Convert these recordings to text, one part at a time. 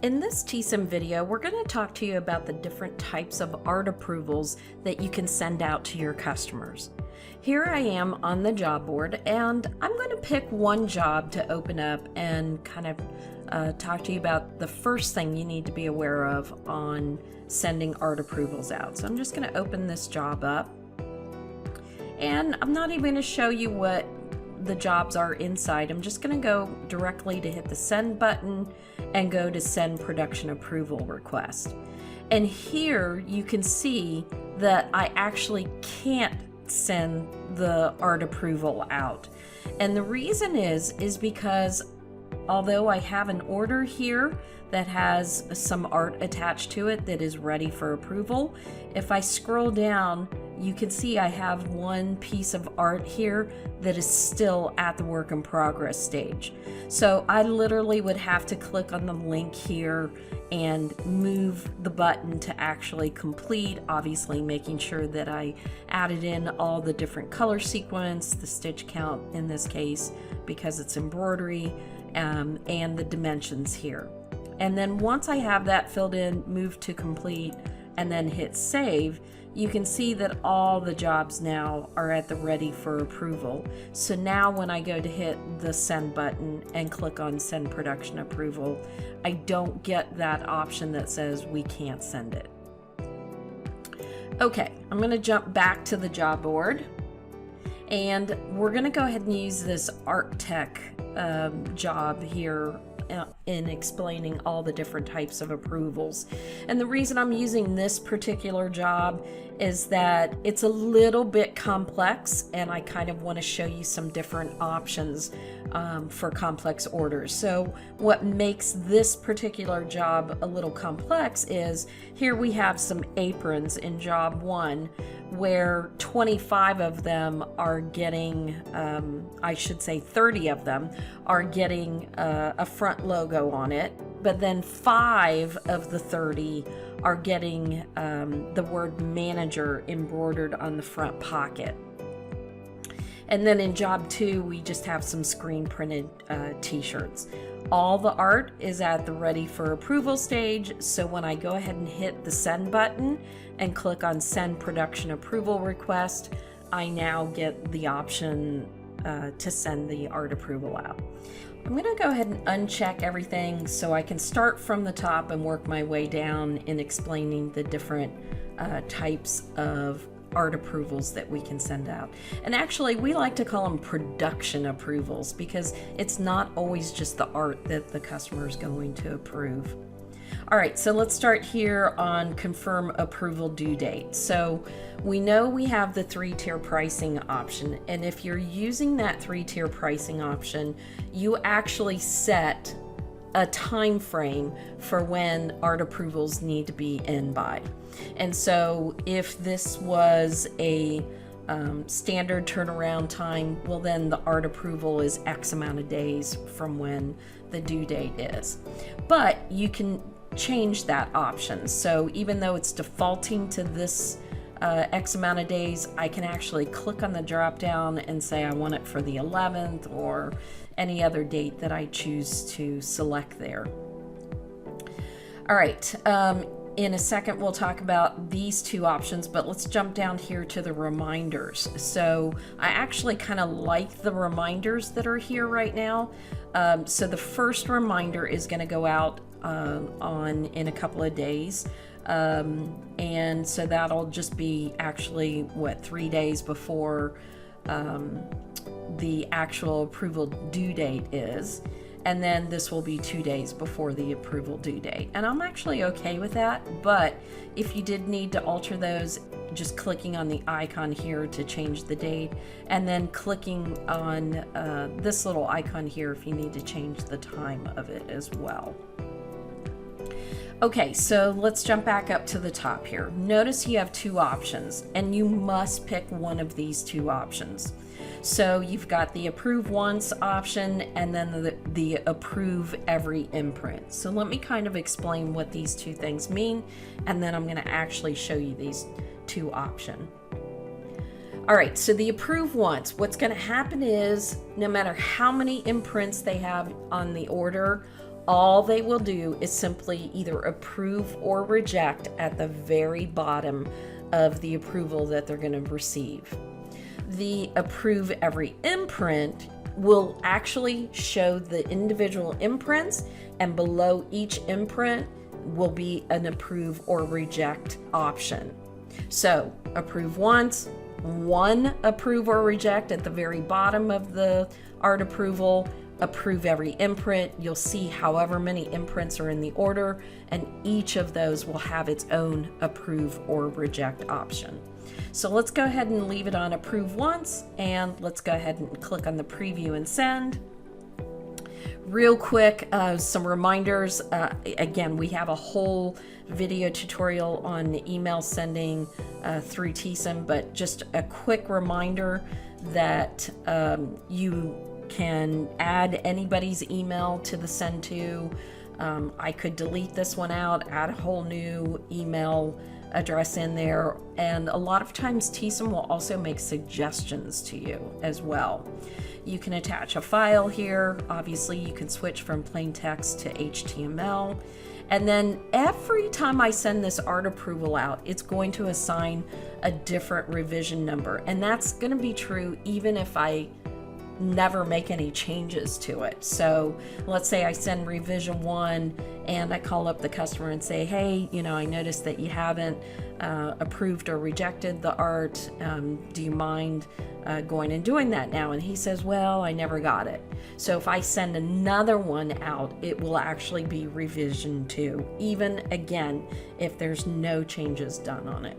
In this Teesom video, we're going to talk to you about the different types of art approvals that you can send out to your customers. Here I am on the job board, and I'm going to pick one job to open up and kind of talk to you about the first thing you need to be aware of on sending art approvals out. So I'm just going to open this job up, and I'm not even going to show you what the jobs are inside. I'm just going to go directly to hit the send button and go to send production approval request. And here you can see that I actually can't send the art approval out. And the reason is because although I have an order here that has some art attached to it that is ready for approval, if I scroll down, you can see I have one piece of art here that is still at the work in progress stage. So I literally would have to click on the link here and move the button to actually complete, obviously making sure that I added in all the different color sequence, the stitch count in this case, because it's embroidery, and the dimensions here. And then once I have that filled in, move to complete, and then hit save, you can see that all the jobs now are at the ready for approval. So now when I go to hit the send button and click on send production approval, I don't get that option that says we can't send it. Okay, I'm going to jump back to the job board, and we're going to go ahead and use this Art Tech job here in explaining all the different types of approvals. And the reason I'm using this particular job is that it's a little bit complex, and I kind of want to show you some different options for complex orders. So what makes this particular job a little complex is here we have some aprons in job 1 where 25 of them are getting, I should say 30 of them are getting a front logo on it, but then 5 of the 30 are getting the word manager embroidered on the front pocket. And then in job 2, we just have some screen printed t-shirts. All the art is at the ready for approval stage, so when I go ahead and hit the send button and click on send production approval request, I now get the option to send the art approval out. I'm going to go ahead and uncheck everything so I can start from the top and work my way down in explaining the different types of art approvals that we can send out. And actually, we like to call them production approvals because it's not always just the art that the customer is going to approve. All right, so let's start here on confirm approval due date. So we know we have the 3-tier pricing option, and if you're using that 3-tier pricing option, you actually set a time frame for when art approvals need to be in by. And so if this was a standard turnaround time, well then the art approval is X amount of days from when the due date is. But you can change that option. So even though it's defaulting to this X amount of days, I can actually click on the drop down and say I want it for the 11th or any other date that I choose to select there. All right, in a second we'll talk about these two options, but let's jump down here to the reminders. So I actually kind of like the reminders that are here right now. So the first reminder is going to go out in a couple of days. And so that'll just be actually 3 days before the actual approval due date is, and then this will be 2 days before the approval due date. And I'm actually okay with that, but if you did need to alter those, just clicking on the icon here to change the date, and then clicking on this little icon here if you need to change the time of it as well. Okay, so let's jump back up to the top here. Notice you have 2 options, and you must pick one of these 2 options. So you've got the approve once option and then the approve every imprint. So let me kind of explain what these 2 things mean, and then I'm going to actually show you these 2 options. All right, so the approve once, what's going to happen is no matter how many imprints they have on the order, all they will do is simply either approve or reject at the very bottom of the approval that they're going to receive. The approve every imprint will actually show the individual imprints, and below each imprint will be an approve or reject option. So approve once, one approve or reject at the very bottom of the art approval, approve every imprint. You'll see however many imprints are in the order, and each of those will have its own approve or reject option. So let's go ahead and leave it on approve once, and let's go ahead and click on the preview and send. Real quick, some reminders. Again, we have a whole video tutorial on email sending through Teesom, but just a quick reminder that you can add anybody's email to the send to. I could delete this one out, add a whole new email address in there, and a lot of times Teesom will also make suggestions to you as well. You can attach a file here. Obviously, you can switch from plain text to HTML. And then every time I send this art approval out, it's going to assign a different revision number. And that's going to be true even if I never make any changes to it. So let's say I send revision 1 and I call up the customer and say, hey, I noticed that you haven't approved or rejected the art. Do you mind going and doing that now? And he says, well, I never got it. So if I send another one out, it will actually be revision 2, even again, if there's no changes done on it.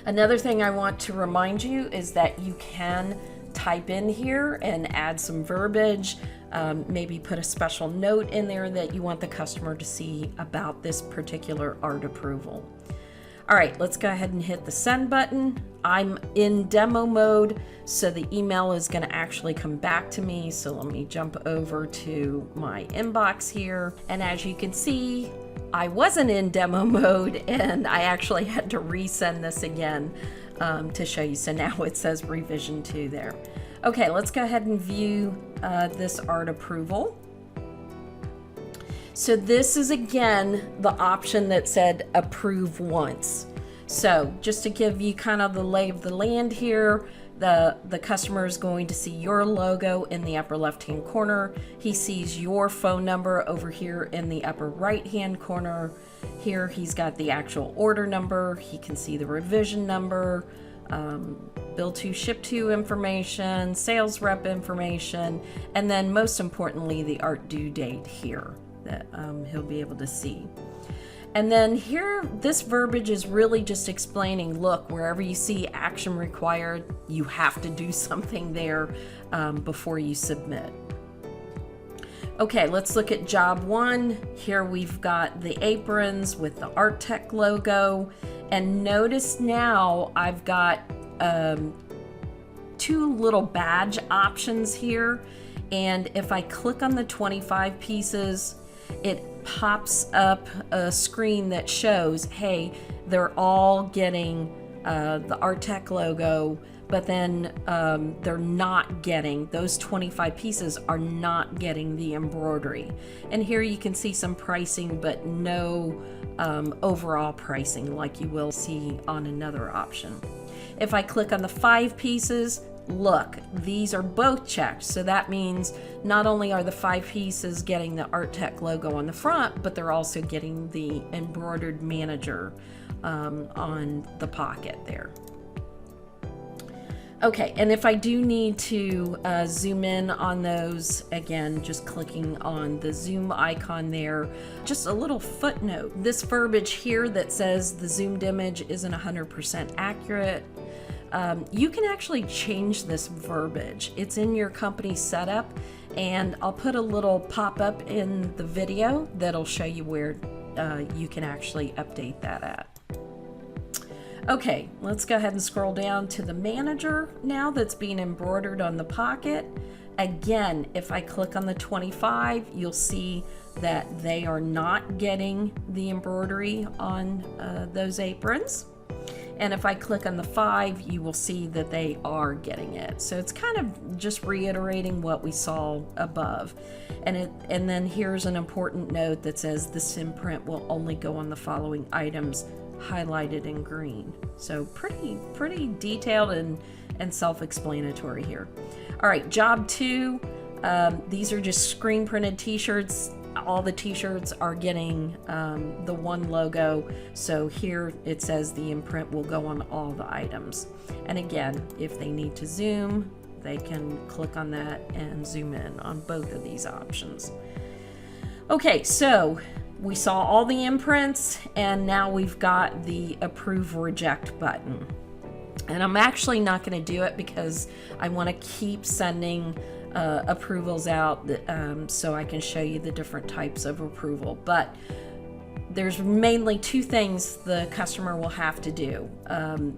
Another thing I want to remind you is that you can type in here and add some verbiage, maybe put a special note in there that you want the customer to see about this particular art approval. All right, let's go ahead and hit the send button. I'm in demo mode, so the email is going to actually come back to me. So let me jump over to my inbox here. And as you can see, I wasn't in demo mode and I actually had to resend this again to show you. So now it says revision 2 there. Okay, let's go ahead and view this art approval. So this is again the option that said approve once. So just to give you kind of the lay of the land here, the customer is going to see your logo in the upper left hand corner. He sees your phone number over here in the upper right hand corner. Here he's got the actual order number. He can see the revision number, bill to, ship to information, sales rep information, and then most importantly the art due date here that he'll be able to see. And then here, this verbiage is really just explaining, look, wherever you see action required, you have to do something there before you submit. Okay, let's look at job 1. Here we've got the aprons with the Art Tech logo. And notice now I've got 2 little badge options here. And if I click on the 25 pieces, it pops up a screen that shows, hey, they're all getting the Art Tech logo, but then they're not getting, those 25 pieces are not getting the embroidery. And here you can see some pricing, but no overall pricing like you will see on another option. If I click on the 5 pieces, look, these are both checked. So that means not only are the 5 pieces getting the Art Tech logo on the front, but they're also getting the embroidered manager on the pocket there. Okay, and if I do need to zoom in on those, again, just clicking on the zoom icon there. Just a little footnote, this verbiage here that says the zoomed image isn't 100% accurate, you can actually change this verbiage. It's in your company setup, and I'll put a little pop-up in the video that'll show you where you can actually update that at. Okay, let's go ahead and scroll down to the manager now that's being embroidered on the pocket. Again, if I click on the 25, you'll see that they are not getting the embroidery on those aprons. And if I click on the 5, you will see that they are getting it. So it's kind of just reiterating what we saw above. And then here's an important note that says this imprint will only go on the following items highlighted in green. So pretty detailed and self-explanatory here. All right, job 2. These are just screen printed t-shirts. All the t-shirts are getting the one logo. So here it says the imprint will go on all the items. And again, if they need to zoom, they can click on that and zoom in on both of these options. Okay, so we saw all the imprints, and now we've got the approve reject button. And I'm actually not going to do it because I want to keep sending approvals out so I can show you the different types of approval. But there's mainly 2 things the customer will have to do.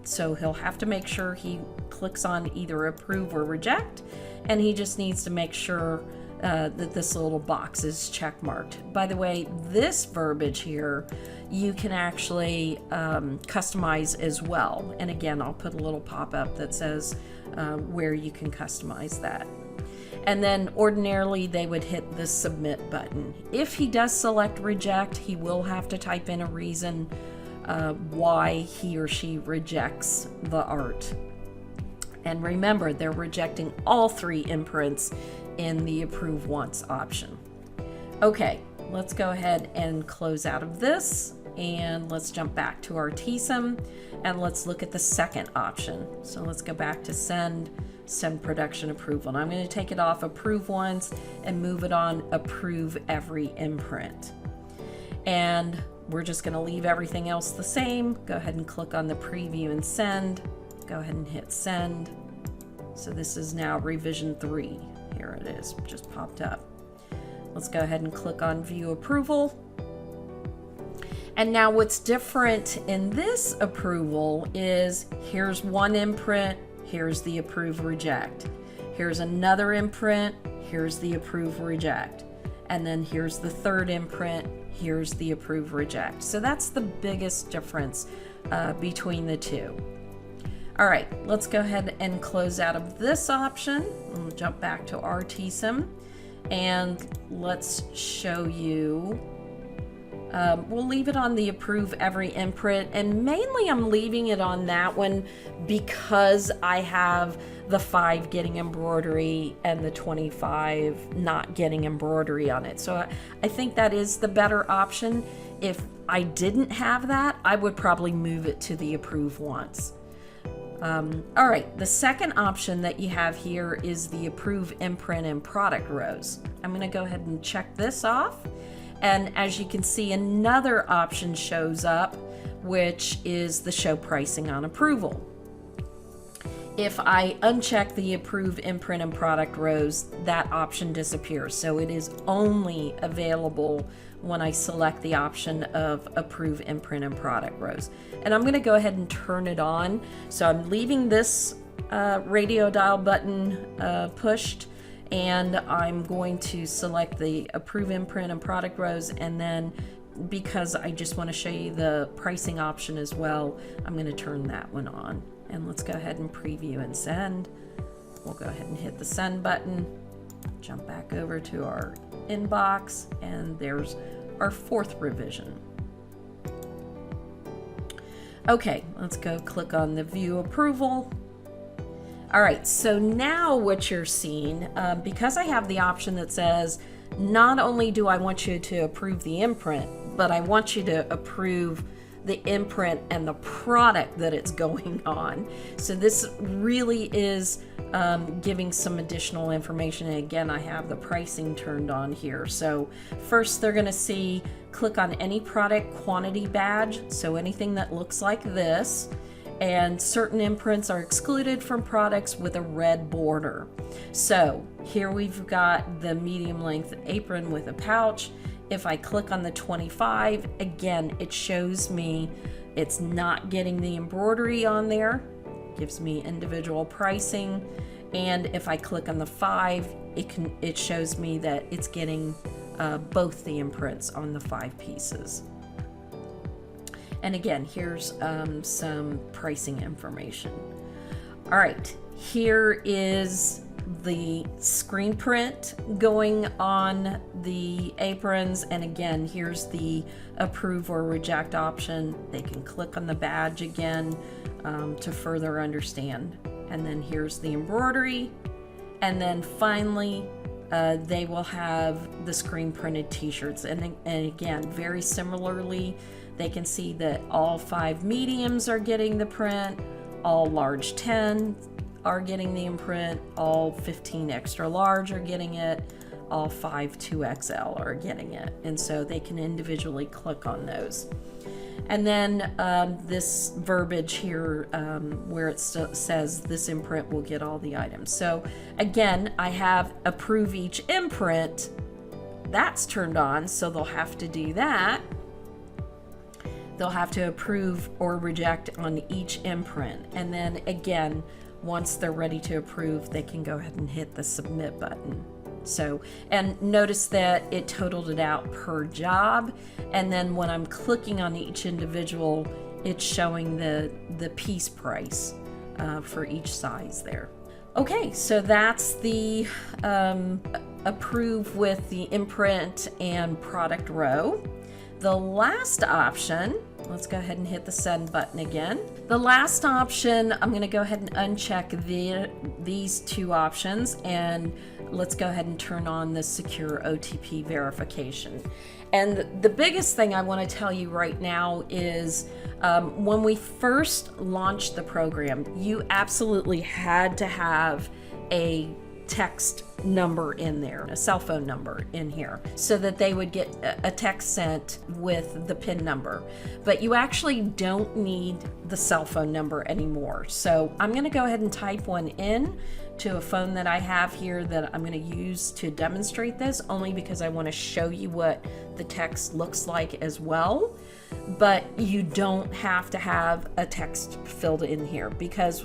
So he'll have to make sure he clicks on either approve or reject, and he just needs to make sure that this little box is check marked. By the way, this verbiage here you can actually customize as well. And again, I'll put a little pop-up that says where you can customize that. And then ordinarily they would hit the submit button. If he does select reject, he will have to type in a reason why he or she rejects the art. And remember, they're rejecting all 3 imprints in the approve once option. Okay, let's go ahead and close out of this, and let's jump back to our Teesom, and let's look at the second option. So let's go back to send production approval. And I'm going to take it off approve once and move it on approve every imprint. And we're just going to leave everything else the same. Go ahead and click on the preview and send. Go ahead and hit send. So this is now revision 3. Here it is, just popped up. Let's go ahead and click on view approval. And now what's different in this approval is here's one imprint, here's the approve reject. Here's another imprint, here's the approve reject. And then here's the third imprint, here's the approve reject. So that's the biggest difference between the 2. All right, let's go ahead and close out of this option. We'll jump back to our Teesom, and let's show you. We'll leave it on the approve every imprint, and mainly I'm leaving it on that one because I have the 5 getting embroidery and the 25 not getting embroidery on it. So I think that is the better option. If I didn't have that, I would probably move it to the approve once. All right, the second option that you have here is the approve imprint and product rows. I'm going to go ahead and check this off. And as you can see, another option shows up, which is the show pricing on approval. If I uncheck the approve imprint and product rows, that option disappears. So it is only available when I select the option of approve imprint and product rows. And I'm going to go ahead and turn it on. So I'm leaving this radio dial button pushed, and I'm going to select the approve imprint and product rows, and then because I just want to show you the pricing option as well, I'm going to turn that one on. And let's go ahead and preview and send. We'll go ahead and hit the send button, jump back over to our inbox, and there's our 4th revision. Okay, let's go click on the view approval. All right, so now what you're seeing, because I have the option that says, not only do I want you to approve the imprint, but I want you to approve the imprint and the product that it's going on. So this really is giving some additional information. And again, I have the pricing turned on here. So first they're going to see, click on any product quantity badge. So anything that looks like this. And certain imprints are excluded from products with a red border. So here we've got the medium length apron with a pouch. If I click on the 25, again, it shows me it's not getting the embroidery on there, gives me individual pricing. And if I click on the 5, it shows me that it's getting both the imprints on the 5 pieces. And again, here's some pricing information. All right, here is the screen print going on the aprons, and again, here's the approve or reject option. They can click on the badge again to further understand. And then here's the embroidery, and then finally they will have the screen printed t-shirts, and again, very similarly, they can see that all 5 mediums are getting the print, all large 10 are getting the imprint, all 15 extra large are getting it, all 5 2XL are getting it, and so they can individually click on those. And then this verbiage here where it says this imprint will get all the items. So again, I have approve each imprint. That's turned on, so they'll have to do that. They'll have to approve or reject on each imprint. And then again, once they're ready to approve, they can go ahead and hit the submit button. So, and notice that it totaled it out per job, and then when I'm clicking on each individual, it's showing the piece price for each size there. Okay, so that's the approve with the imprint and product row. The last option, let's go ahead and hit the send button again. The last option, I'm going to go ahead and uncheck these 2 options, and let's go ahead and turn on the secure OTP verification. And the biggest thing I want to tell you right now is when we first launched the program, you absolutely had to have a text number in there, a cell phone number in here, so that they would get a text sent with the PIN number. But you actually don't need the cell phone number anymore. So I'm going to go ahead and type one in to a phone that I have here that I'm going to use to demonstrate this, only because I want to show you what the text looks like as well. But you don't have to have a text filled in here, because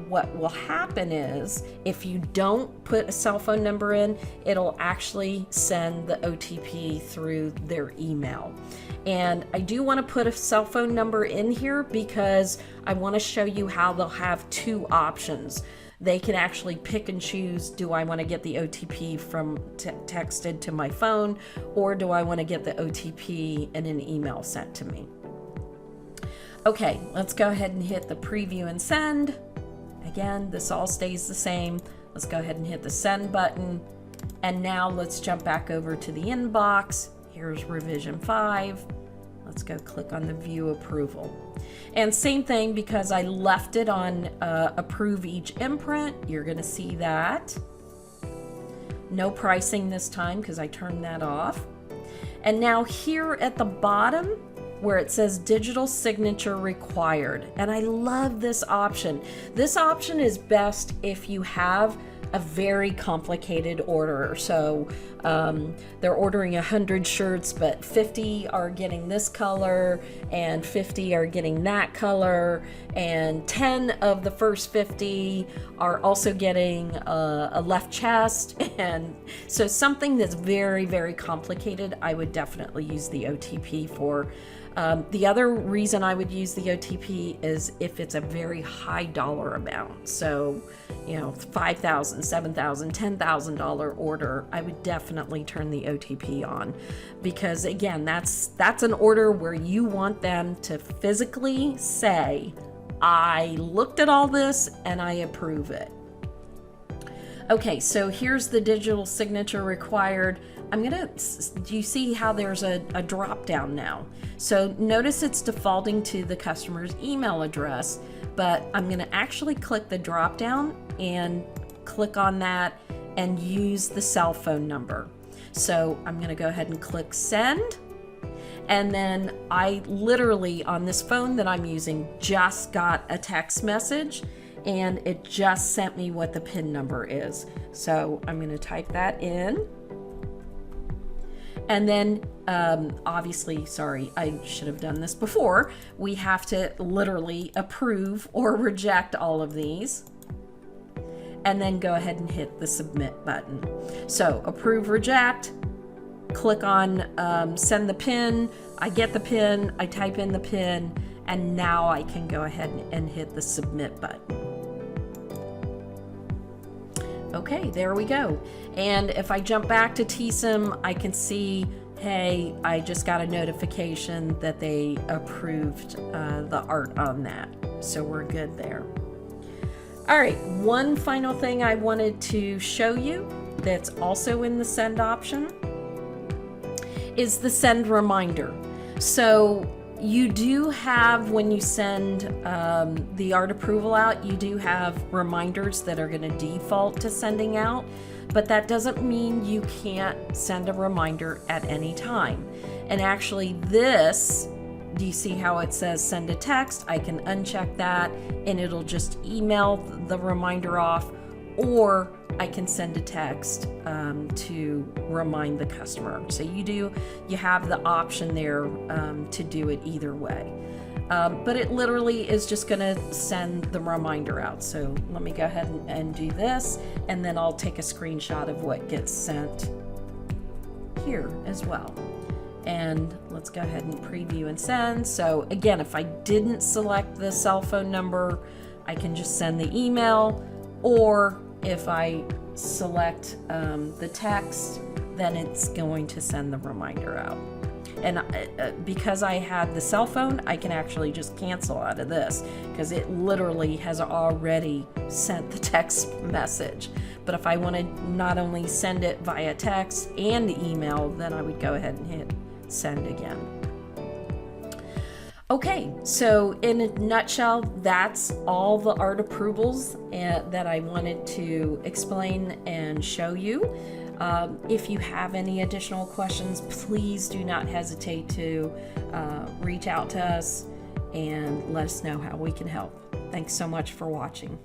what will happen is if you don't put a cell phone number in, it'll actually send the OTP through their email. And I do want to put a cell phone number in here because I want to show you how they'll have 2 options. They can actually pick and choose, do I want to get the OTP from texted to my phone, or do I want to get the OTP in an email sent to me? Okay, let's go ahead and hit the preview and send. Again, this all stays the same. Let's go ahead and hit the send button. And now let's jump back over to the inbox. Here's revision 5. Let's go click on the view approval. And same thing, because I left it on approve each imprint, you're going to see that. No pricing this time because I turned that off. And now here at the bottom where it says digital signature required, and I love this option. This option is best if you have a very complicated order. So they're ordering 100 shirts, but 50 are getting this color and 50 are getting that color, and 10 of the first 50 are also getting a left chest. And so something that's very, very complicated, I would definitely use the OTP for. The other reason I would use the OTP is if it's a very high dollar amount. So, you know, $5,000, $7,000, $10,000 order, I would definitely turn the OTP on, because again, that's an order where you want them to physically say, I looked at all this and I approve it. Okay, so here's the digital signature required. Do you see how there's a drop down now? So notice it's defaulting to the customer's email address, but I'm gonna actually click the drop down and click on that and use the cell phone number. So I'm gonna go ahead and click send. And then I literally, on this phone that I'm using, just got a text message, and it just sent me what the PIN number is. So I'm gonna type that in. And then, obviously, sorry, I should have done this before. We have to literally approve or reject all of these. And then go ahead and hit the submit button. So approve, reject, click on send the PIN. I get the PIN, I type in the PIN, and now I can go ahead and hit the submit button. Okay, there we go. And if I jump back to Teesom, I can see, hey, I just got a notification that they approved the art on that. So we're good there. All right, one final thing I wanted to show you that's also in the send option is the send reminder. So you do have, when you send the art approval out, you do have reminders that are going to default to sending out, but that doesn't mean you can't send a reminder at any time. And actually this, do you see how it says send a text? I can uncheck that and it'll just email the reminder off, or I can send a text to remind the customer. So you have the option there to do it either way. But it literally is just gonna send the reminder out. So let me go ahead and do this, and then I'll take a screenshot of what gets sent here as well. And let's go ahead and preview and send. So again, if I didn't select the cell phone number, I can just send the email, or if I select the text, then it's going to send the reminder out. And because I had the cell phone, I can actually just cancel out of this because it literally has already sent the text message. But if I wanted not only send it via text and email, then I would go ahead and hit send again. Okay, so in a nutshell, that's all the art approvals that I wanted to explain and show you. If you have any additional questions, please do not hesitate to reach out to us and let us know how we can help. Thanks so much for watching.